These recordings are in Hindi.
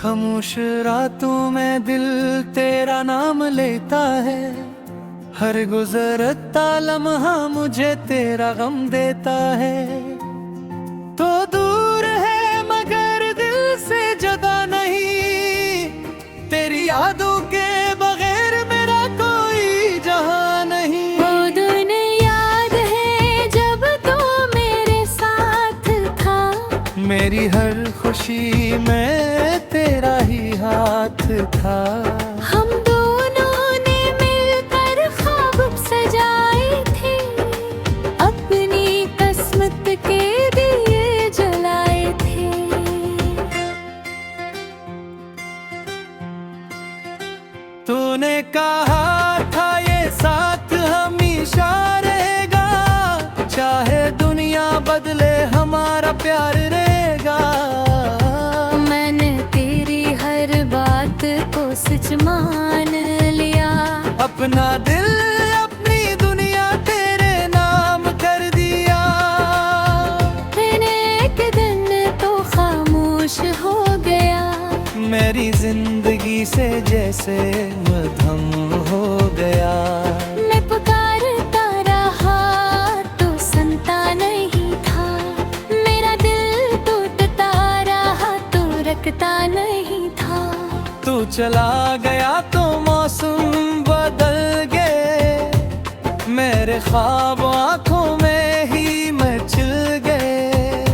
खामोश रातों में दिल तेरा नाम लेता है, हर गुजरता लम्हा मुझे तेरा गम देता है। तो दूर है मगर दिल से जुदा नहीं, तेरी यादों के बगैर मेरा कोई जहां नहीं। वो दिन याद है जब तू मेरे साथ था, मेरी हर खुशी में तेरा ही हाथ था। हम दोनों ने मिलकर ख्वाब सजाए थे, अपनी किस्मत के दिए जलाए थे। तूने कहा था ये साथ हमेशा रहेगा, चाहे दुनिया बदले हमारा प्यार रहेगा। मैंने तेरी हर बात को सच मान लिया, अपना दिल अपनी दुनिया तेरे नाम कर दिया। मैंने एक दिन तो खामोश हो गया, मेरी जिंदगी से जैसे मधम हो गया। मैं पुकारता रहा तो सुनता नहीं था, मेरा दिल टूटता रहा तो रखता नहीं था। तू चला गया तो मौसम बदल गए, मेरे ख्वाब आंखों में ही मचल गए।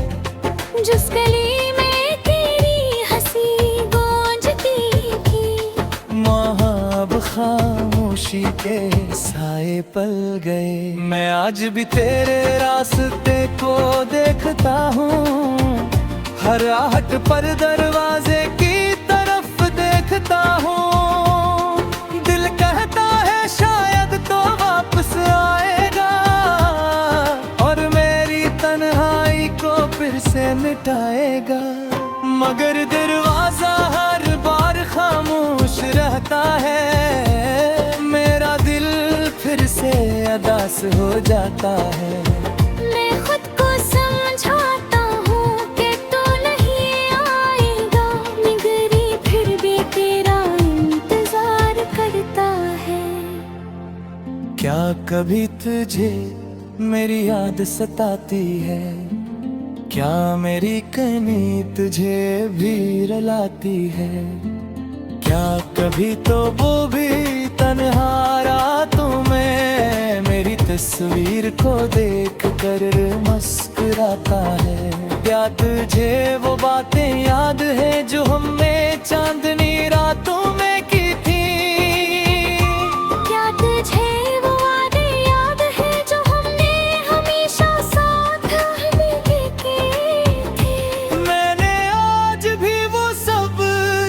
जिस गली में तेरी हंसी गूंजती थी, वहाँ अब खामोशी के साए पल गए। मैं आज भी तेरे रास्ते को देखता हूँ, हर आहट पर दरवाजे की तरफ देखता हूँ। दिल कहता है शायद तो वापस आएगा, और मेरी तन्हाई को फिर से मिटाएगा। मगर दरवाजा हर बार खामोश रहता है, मेरा दिल फिर से अदास हो जाता है। मैं खुद को समझाता हूँ कि तू नहीं आएगा, मगर फिर भी तेरा इंतजार करता है। क्या कभी तुझे मेरी याद सताती है, क्या मेरी कमी तुझे भी रुलाती है? क्या कभी तो वो भी तन्हा रातों में मेरी तस्वीर को देख कर मुस्कुराता है? क्या तुझे वो बातें याद है जो हमने चांदनी रातों में की थी? क्या तुझे वो वादे याद है जो हमने हमेशा साथ मिलके किए थे? मैंने आज भी वो सब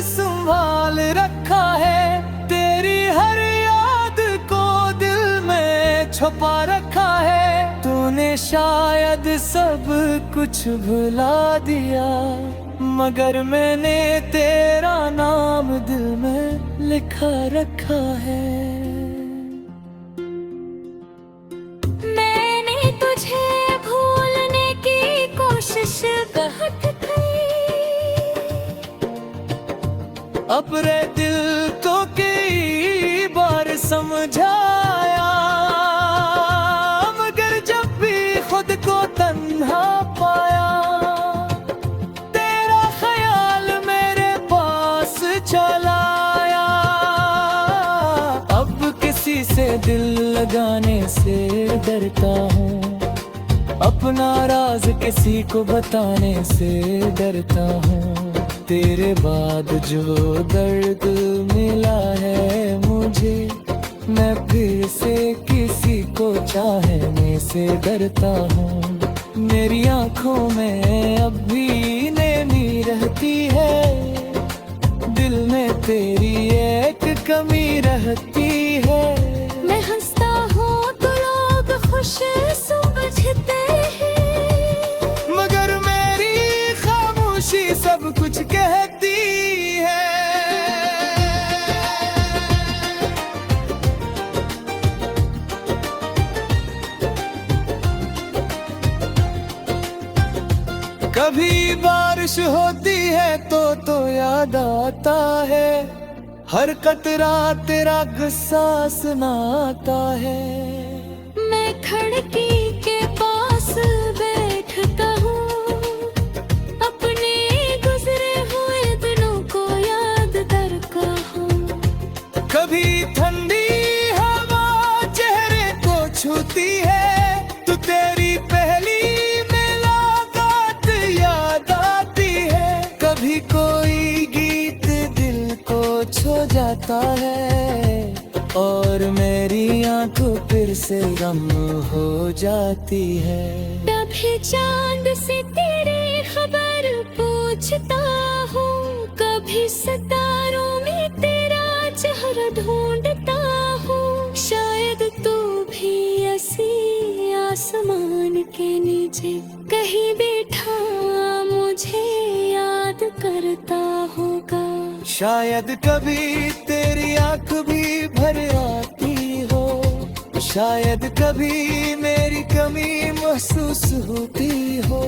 संभाल रखा है, तेरी हर याद को दिल में छुपा रखा है। तूने शायद सब कुछ भुला दिया, मगर मैंने तेरा नाम दिल में लिखा रखा है। मैंने तुझे भूलने की कोशिश बहुत की, अपने दिल को कई बार समझाया, मगर जब भी खुद को तन्हा पाया, तेरा ख्याल मेरे पास चला आया। अब किसी से दिल लगाने से डरता हूँ, अपना राज किसी को बताने से डरता हूँ। तेरे बाद जो दर्द मिला है मुझे, मैं फिर से किसी को चाहने से डरता हूँ। मेरी आंखों में अब भी नमी रहती है, दिल में तेरी एक कमी रहती है। मैं हंसता हूँ तो लोग खुश समझते हैं, मगर मेरी खामोशी सब कुछ कहती है। कभी बारिश होती है तो याद आता है, हर कतरा तेरा गुस्सा सुनाता है। मैं खिड़की के पास बैठता हूँ, अपने गुजरे हुए दिनों को याद करता हूँ। कभी ठंडी हवा चेहरे को छूती है, तो तेरी पहली मुलाकात याद आती है। कभी कोई गीत दिल को छू जाता है, और मेरी आंखों फिर से गम हो जाती है। कभी चांद से तेरी खबर पूछता हूँ, कभी सितारों में तेरा चेहरा ढूंढता हूँ। शायद तू भी ऐसी आसमान के नीचे कहीं बैठा मुझे याद करता होगा। शायद कभी तेरी आंख भी भर आती हो, शायद कभी मेरी कमी महसूस होती हो।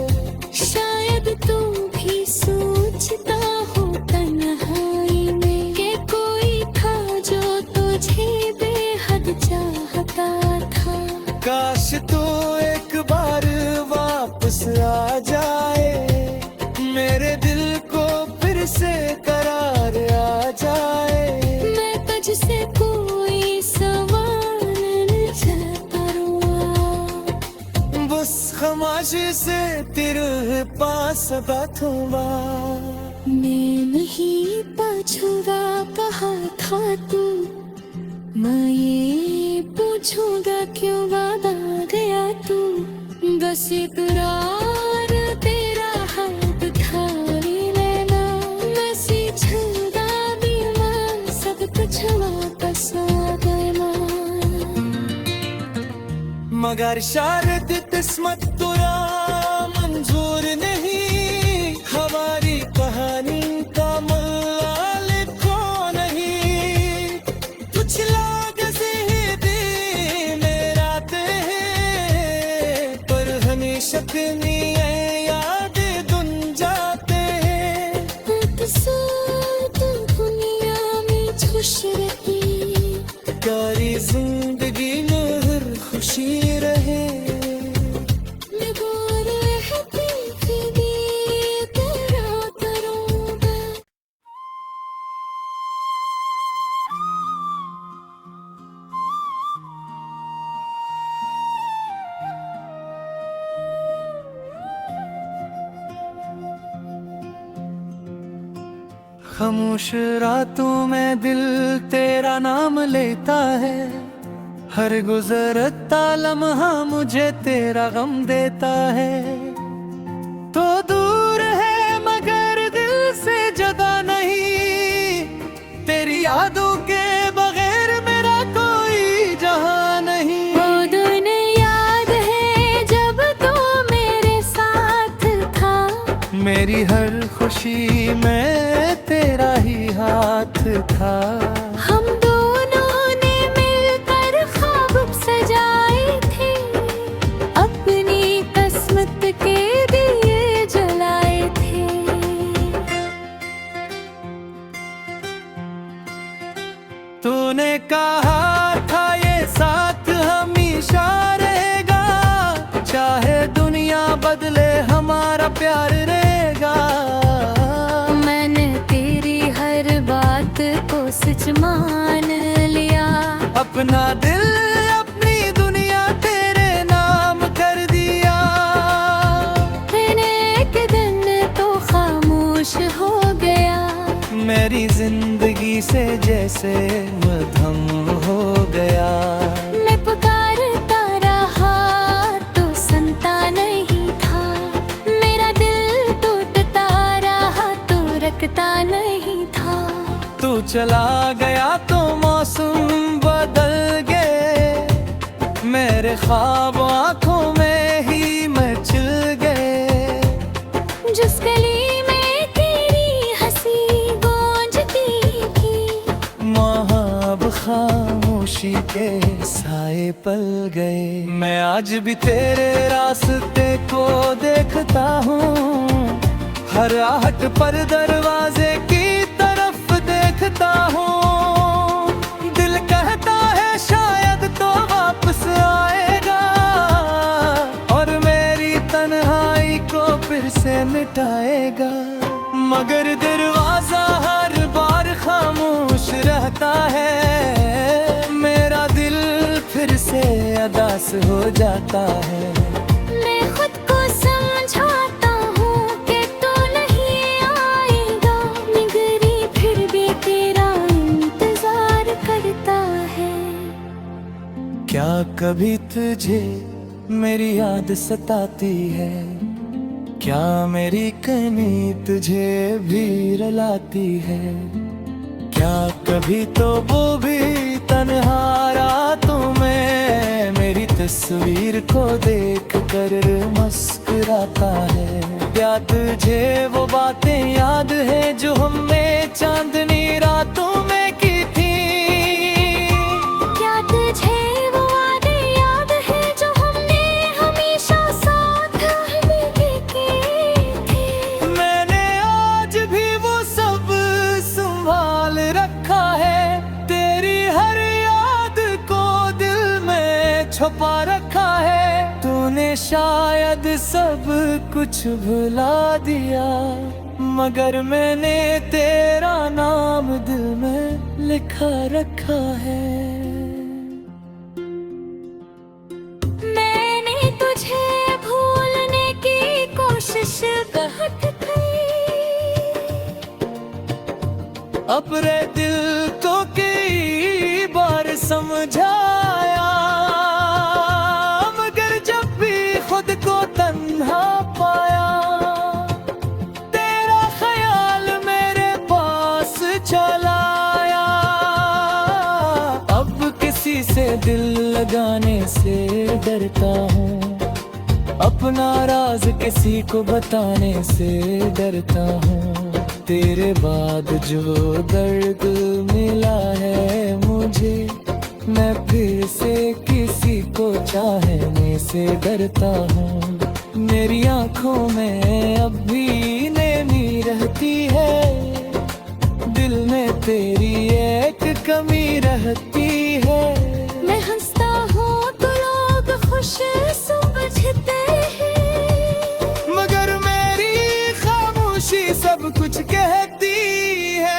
शायद तू भी सोचता हो तन्हाई में कि कोई था जो तुझे बेहद चाहता था। काश तू एक बार वापस आ जाए, मेरे दिल को फिर से करार आ जाए। मैं तुझसे कोई सवाल न करूँगा, बस खामोशी से तेरे पास बैठूंगा। मैं नहीं पूछूंगा कहाँ था तू, मैं ये पूछूंगा क्यों वादा गया तू। बस इकरार तेरा हाथ था लेना, मैं सीखूंगा भी मैं सब कुछ वापस आ गया। मगर शायद किस्मत तुरा मंजूर नहीं, हमारी कहानी का मल्ला लिखो नहीं। कुछ लोग ज़िंदगी में आते हैं, पर हमेशा अपनी यादें धुन जाते हैं। तो दुनिया में खुश रही, प्यारी जिंदगी में हर खुशी रहे। मैं बोल रहती भी तेरा करूँगा। खामोश रातों में दिल तेरा नाम लेता है, हर गुजरता लम्हा मुझे तेरा गम देता है। तो दूर है मगर दिल से जुदा नहीं, तेरी यादों के बगैर मेरा कोई जहां नहीं। वो दिन याद है जब तू मेरे साथ था, मेरी हर खुशी में तेरा ही हाथ था। हम दोनों ने मिलकर ख्वाब सजाए थे, अपनी किस्मत के दिए जलाए थे। तूने कहा था ये साथ हमेशा रहेगा, चाहे दुनिया बदले हमारा प्यार रहेगा। मैंने तेरी हर बात को सच मान लिया, अपना दिल अपनी दुनिया तेरे नाम कर दिया। मैंने एक दिन तो खामोश हो गया, मेरी जिंदगी से जैसे मधम हो गया। मैं पुकारता रहा तो सुनता नहीं था, मेरा दिल टूटता रहा तो रखता नहीं था। तू चला गया तो मौसम बदल गए, मेरे ख्वाब आंखों में ही मचल गए। जिस गली में तेरी हंसी गूंजती थी, वहाँ अब खामोशी के साए पल गए। मैं आज भी तेरे रास्ते को देखता हूँ, हर आहट पर दरवाजे की तरफ देखता हूँ। दिल कहता है शायद तो वापस आएगा और मेरी तन्हाई को फिर से मिटाएगा। मगर दरवाजा हर बार खामोश रहता है, मेरा दिल फिर से अदास हो जाता है। मैं खुद को समझाता हूँ कि तू नहीं आएगा, मगर फिर भी तेरा इंतजार करता है। क्या कभी तुझे मेरी याद सताती है? क्या मेरी कमी तुझे भी रुलाती है? क्या कभी तो वो भी तन्हा रातों में मेरी तस्वीर को देख कर मुस्कुराता है? क्या तुझे वो बातें याद है जो हमने चांदनी रातों में की थी? क्या तुझे वो वादे याद है जो हमने हमेशा साथ मिलके थे? मैंने आज भी वो सब संभाल रखा है, तेरी हर याद को दिल में छुपा रखा है। तूने शायद सब कुछ भुला दिया, मगर मैंने तेरा नाम दिल में लिखा रखा है। मैंने तुझे भूलने की कोशिश बहुत की, अपने दिल को कई बार समझाया, मगर जब भी खुद को तन्हा पाया, तेरा ख्याल मेरे पास चलाया। अब किसी से दिल लगाने से डरता हूँ, अपना राज किसी को बताने से डरता हूँ। तेरे बाद जो दर्द मिला है मुझे, मैं फिर से किसी को चाहने से डरता हूँ। मेरी आंखों में अब भी नमी रहती है, दिल में तेरी एक कमी रहती है। मैं हंसता हूँ तो लोग खुश समझते हैं, मगर मेरी खामोशी सब कुछ कहती है।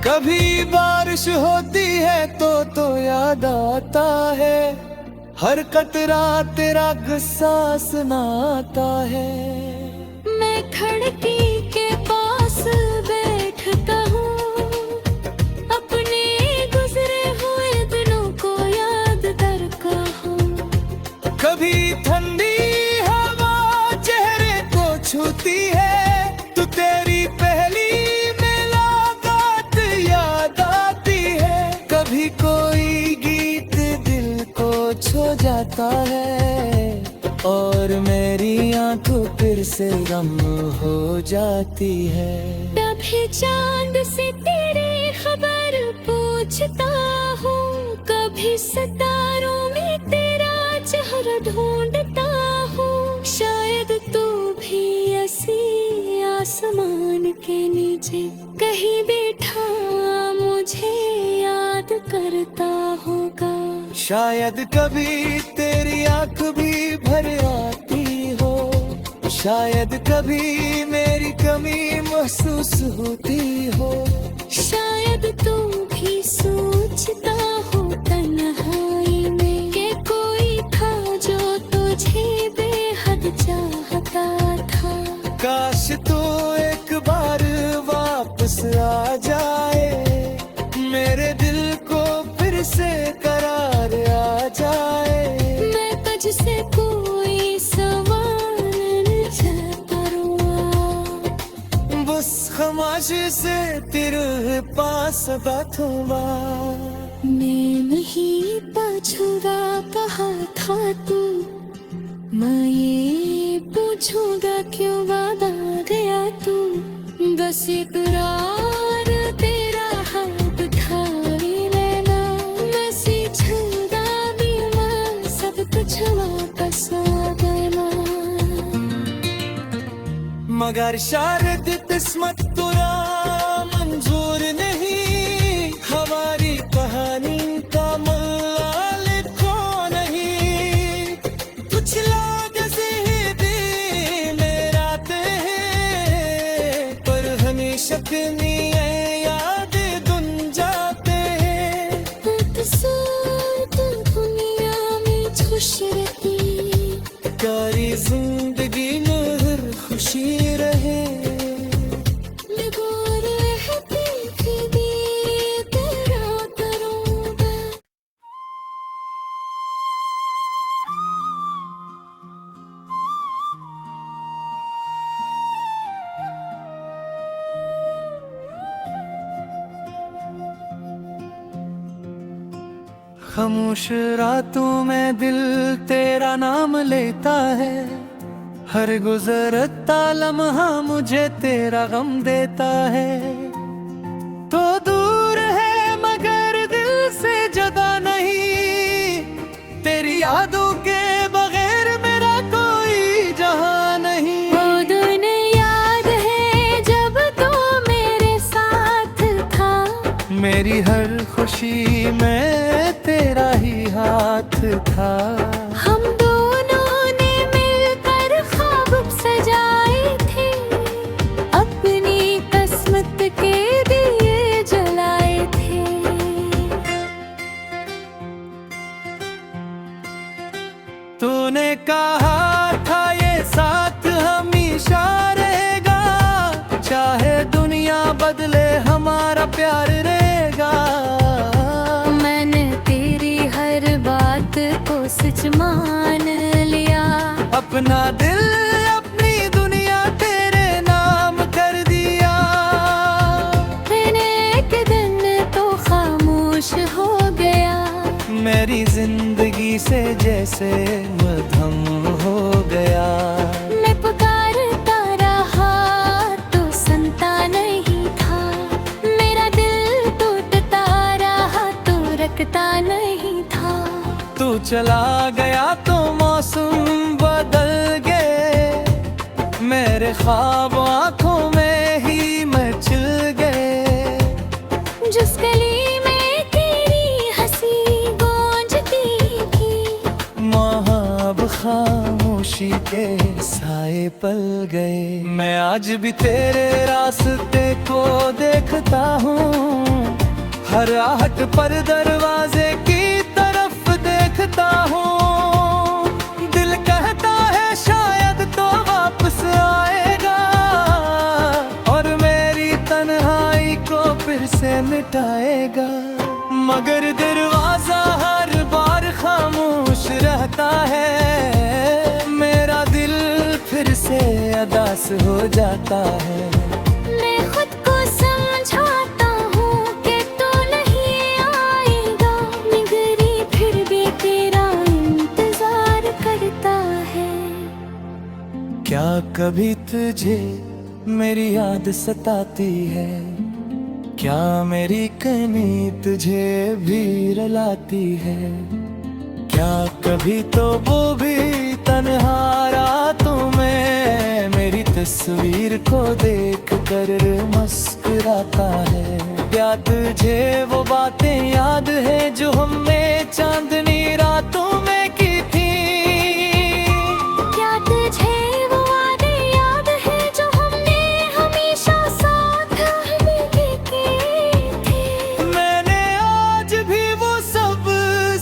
कभी बारिश होती है तो याद आता है, हर कतरा तेरा गुस्सा सुनाता है। मैं खिड़की के पास बैठता हूँ, अपने गुजरे हुए दिनों को याद करता हूँ। कभी ठंडी हवा चेहरे को छूती है, तो तेरी पहली मुलाकात याद आती है। कभी कोई गीत दिल को छू जाता है, और मेरी आंखों फिर से गम हो जाती है। कभी चांद से तेरी खबर पूछता हूँ, कभी सितारों में तेरा चेहरा ढूंढता हूँ। शायद तू भी ऐसी आसमान के नीचे कहीं बैठा मुझे याद करता होगा। शायद कभी तेरी आंख भी भर आती हो, शायद कभी मेरी कमी महसूस होती हो। शायद तू भी सोचता हो तन्हाई में कि कोई था जो तुझे बेहद चाहता था। काश तू एक बार वापस आ जाए, मेरे दिल को फिर से करार आ जाए। मैं तुझसे कोई सवाल न करूँगा, बस खामोशी से तेरे पास बैठूंगा। मैं नहीं पूछूंगा कहाँ था तू, मैं ये पूछूंगा क्यों वादा गया तू। बस इकरार तेरा हक था। मगर शायद किस्मत तुरा मंजूर नहीं, हमारी कहानी का मल्ला लिखो नहीं। कुछ लोग ज़िंदगी में आते हैं, पर हमेशा अपनी याद धुन जाते हैं। दुनिया में खुश रहती, कारी जिंदगी में हर खुशी रहे। मैं बोर रहती फिर भी तेरा करूँगा। खामोश रातों में दिल तेरा नाम लेता है, हर गुजरता लम्हा मुझे तेरा गम देता है। तो दूर है मगर दिल से जुदा नहीं, तेरी यादों के बगैर मेरा कोई जहां नहीं। वो दिन याद है जब तू मेरे साथ था, मेरी हर खुशी में तेरा ही हाथ था। हम दोनों ने मिलकर ख्वाब सजाए थे, अपनी किस्मत के दिए जलाए थे। तूने कहा था ये साथ हमेशा रहेगा, चाहे दुनिया बदले हमारा प्यार रहेगा। मैंने तेरी हर बात को सच मान लिया, अपना दिल अपनी दुनिया तेरे नाम कर दिया। मैंने एक दिन तो खामोश हो गया, मेरी जिंदगी से जैसे मधम हो गया। मैं पुकारता रहा तो सुनता नहीं था, मेरा दिल टूटता रहा तो रखता नहीं था। तू चला गया तो मौसम बदल गए, मेरे ख्वाब आंखों में ही मचल गए। जिस गली में तेरी हंसी गूंजती थी, वहाँ अब खामोशी के साए पल गए। मैं आज भी तेरे रास्ते को देखता हूँ, हर आहट पर दरवाजे की तरफ देखता हूँ। दिल कहता है शायद तो वापस आएगा, और मेरी तन्हाई को फिर से मिटाएगा। मगर दरवाजा हर बार खामोश रहता है, मेरा दिल फिर से अदास हो जाता है। मैं खुद को समझाता हूँ कि तू नहीं आएगा, मगर फिर भी तेरा इंतजार करता है। क्या कभी तुझे मेरी याद सताती है, क्या मेरी कमी तुझे भी रुलाती है? क्या कभी तो वो भी तन्हा रातों में मेरी तस्वीर को देख कर मुस्कुराता है? क्या तुझे वो बातें याद है जो हमने चांदनी रातों में की थी? क्या तुझे वो वादे याद है जो हमने हमेशा साथ मिलके थे? मैंने आज भी वो सब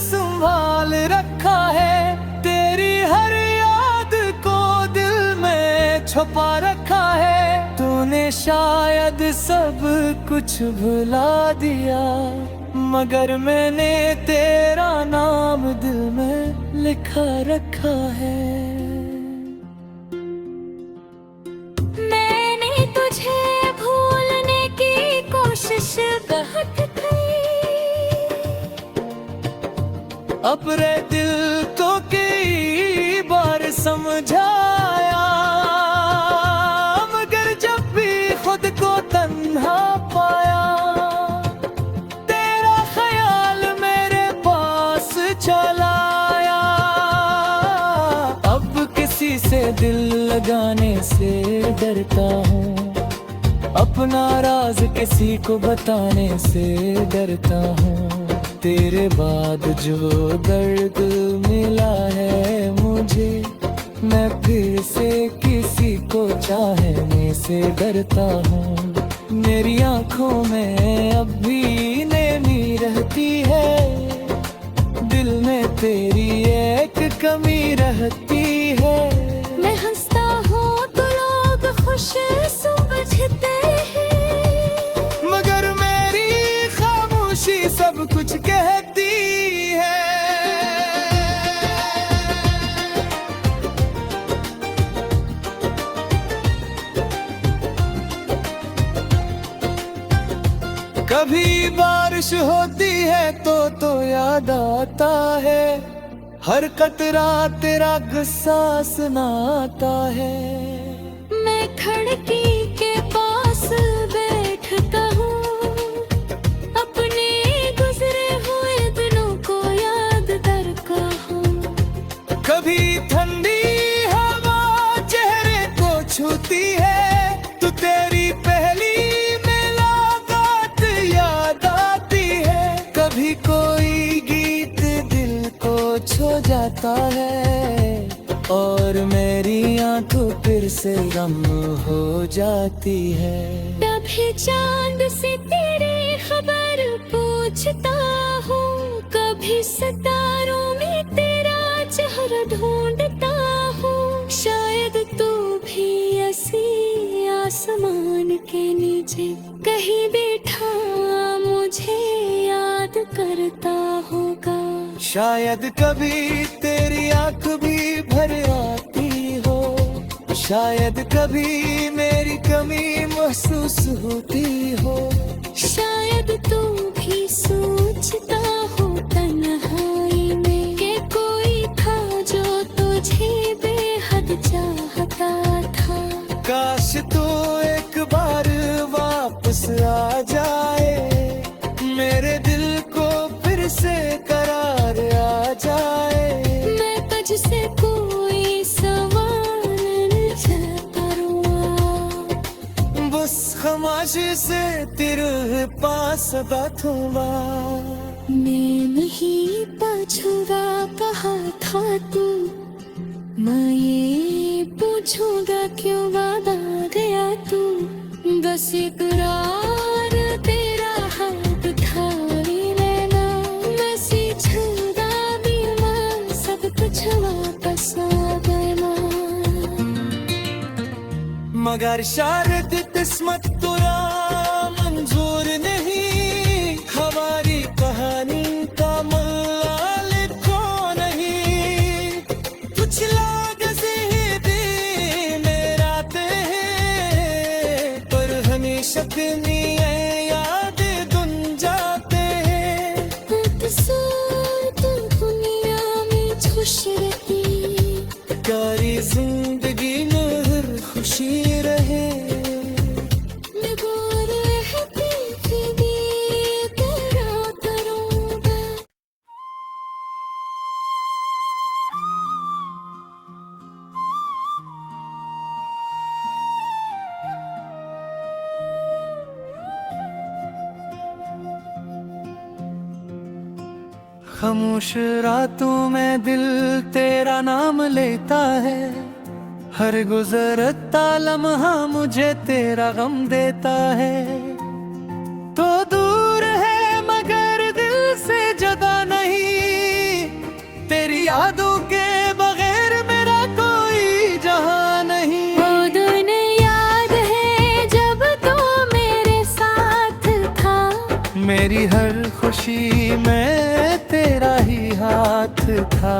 संभाल रखा है, तेरी हर याद को दिल में छुपा रखा है। तूने शायद सब कुछ भुला दिया, मगर मैंने तेरा नाम दिल में लिखा रखा है। मैंने तुझे भूलने की कोशिश बहुत की, अपने दिल को कई बार समझाया, मगर जब भी खुद को तन्हा पाया, तेरा ख्याल मेरे पास चला आया। अब किसी से दिल लगाने से डरता हूँ, अपना राज किसी को बताने से डरता हूँ। तेरे बाद जो दर्द मिला है मुझे, मैं फिर से किसी को चाहने से डरता हूँ। मेरी आंखों में अब भी नमी रहती है, दिल में तेरी एक कमी रहती है। मैं हंसता हूँ तो लोग खुश समझते हैं, मगर मेरी खामोशी सब कुछ कहती है। कभी बारिश होती है तो याद आता है, हर कतरा तेरा गुस्सा सुनाता है। मैं खिड़की के पास बैठता हूँ, अपने गुजरे हुए दिनों को याद करता हूँ। कभी ठंडी हवा चेहरे को छूती है, तो तेरी पहली मुलाकात याद आती है। कभी कोई गीत दिल को छू जाता है, और मेरी आंखों फिर से गम हो जाती है। कभी चांद से तेरी खबर पूछता हूँ, कभी सितारों में तेरा चेहरा ढूंढता हूँ। शायद तू भी ऐसी आसमान के नीचे कहीं बैठा मुझे याद करता होगा। शायद कभी तेरी आंख भी भर आती हो, शायद कभी मेरी कमी महसूस होती हो। शायद तू भी सोचता हो तन्हाई में कि कोई था जो तुझे बेहद चाहता था। काश तू एक बार वापस आ जाए, मेरे दिल को फिर से करार आ जाए। मैं तुझसे कोई सवाल नहीं करूँगा, बस खामोशी से तेरे पास बैठूंगा। मैं नहीं पूछूंगा कहाँ था तू, मैं ये पूछूंगा क्यों वादा गया तू। बस इकरार तेरा हाथ उठाई लेना, मैं सीछूंगा भी मैं सब कुछ वापस आ गया। मगर शायद किस्मत तुरा मंजूर नहीं, हमारी कहानी का मल्ला लिखो नहीं। कुछ लोग ज़िंदगी में आते हैं, पर हमेशा अपनी यादें धुन जाते हैं। अक्सर तू दुनिया में खुश रहती, कारी जिंदगी में हर खुशी रहे। मैं बोल रहती फिर भी तेरा करूँगा। खामोश रातों में दिल तेरा नाम लेता है, हर गुजरता लम्हा मुझे तेरा गम देता है। तो दूर है मगर दिल से जुदा नहीं, तेरी यादों के बगैर मेरा कोई जहां नहीं। वो दिन याद है जब तू मेरे साथ था, मेरी हर खुशी में तेरा ही हाथ था।